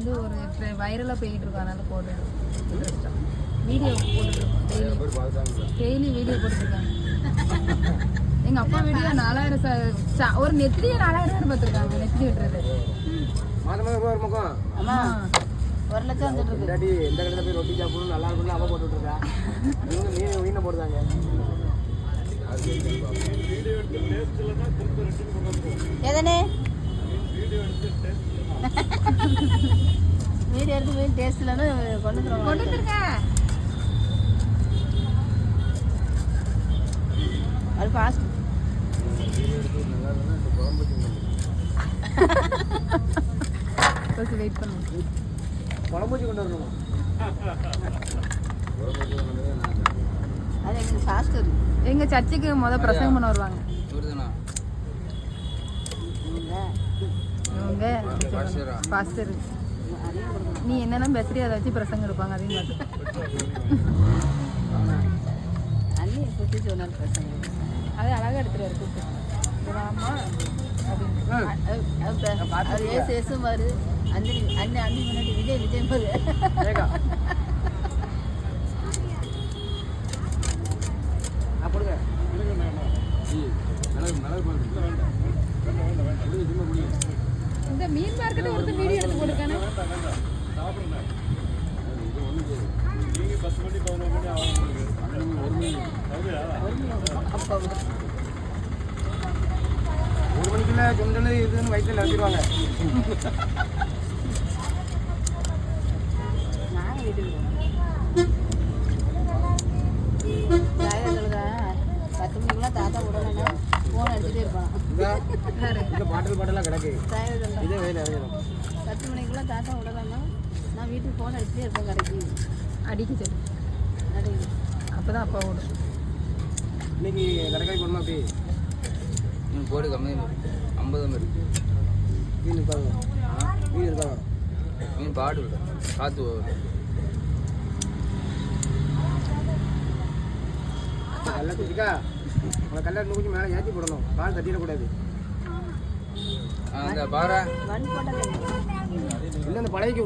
வந்து ஒரு வைரலாக போயிட்டு இருக்கோம், அதனால போடுறோம். வீடியோ போட்டுருக்கோம், டெய்லி வீடியோ போட்டுருக்காங்க. எங்கள் அப்பா வீடியோ 4000 ஒரு நெத்திரியை 4000 பார்த்துருக்காங்க. நெத்திரி விட்டுறது அம்மா 1,00,000 வந்துட்டு இருக்கு. எந்த கடையில் போய் ரொட்டி சாப்பிடணும் நல்லா இருக்குன்னு அவ போட்டு விட்டுருக்கா. இவங்க மீனை போடுறாங்க. எதனே வீடியோ எடுத்து போய் டேஸ்ட் இல்லைன்னு கொண்டு வந்துருங்க. அது ஃபாஸ்ட் வெயிட் பண்ணுங்க. குழம்பூச்சி கொண்டு வரணும். அது எங்களுக்கு ஃபாஸ்ட் இருக்கு. எங்கள் சர்ச்சுக்கு பிரசங்கம் பண்ண வருவாங்க இவங்க. பாஸ்டர் நீ என்னென்ன பேசுறியோ அதை வச்சு பிரசங்கம் எடுப்பாங்க. அதையும் பார்த்து அது அழகாக எடுத்துருவாரு. கூப்பிட்டு ஆமா அப்படின்னு ஏசு பாரு. அண்ணன் அண்ணி முன்னாடி விஜய் விஜய் பாரு. இந்த மீன் மார்க்கெட் ஒருத்தர் வீடியோ எடுத்து போட்டுருக்கானே. ஒரு மணிக்குள்ள சொந்த இதுன்னு வயிற்றுல வச்சிருவாங்க. நான் வீட்டுக்கு 10 மணிக்கெல்லாம் தாத்தா விடலன்னா ஃபோன் அடிச்சுட்டே இருப்பான். பாட்டெல்லாம் கிடக்கு. இதே வேலை 10 மணிக்கெல்லாம் தாத்தா விடலன்னா நான் வீட்டுக்கு ஃபோன் அடிச்சுட்டே இருப்பேன். கடைக்கு அடிக்க சொல்லு. அப்போ தான் அப்பா ஓடும். இன்னைக்கு கடைக்காய் போடணுமா? அப்படி போடு கம்மி 50 இருக்கு. மீன் இருக்காங்க. மீன் இருக்காங்க. மீன் பாடு காற்று கல்ல குச்சிக்கா. உங்களை கல்ல இன்னும் கொஞ்சம் மேலே ஏற்றி போடணும். கால் தட்டிடக்கூடாது. அந்த பாறை இல்லை அந்த பழையக்கு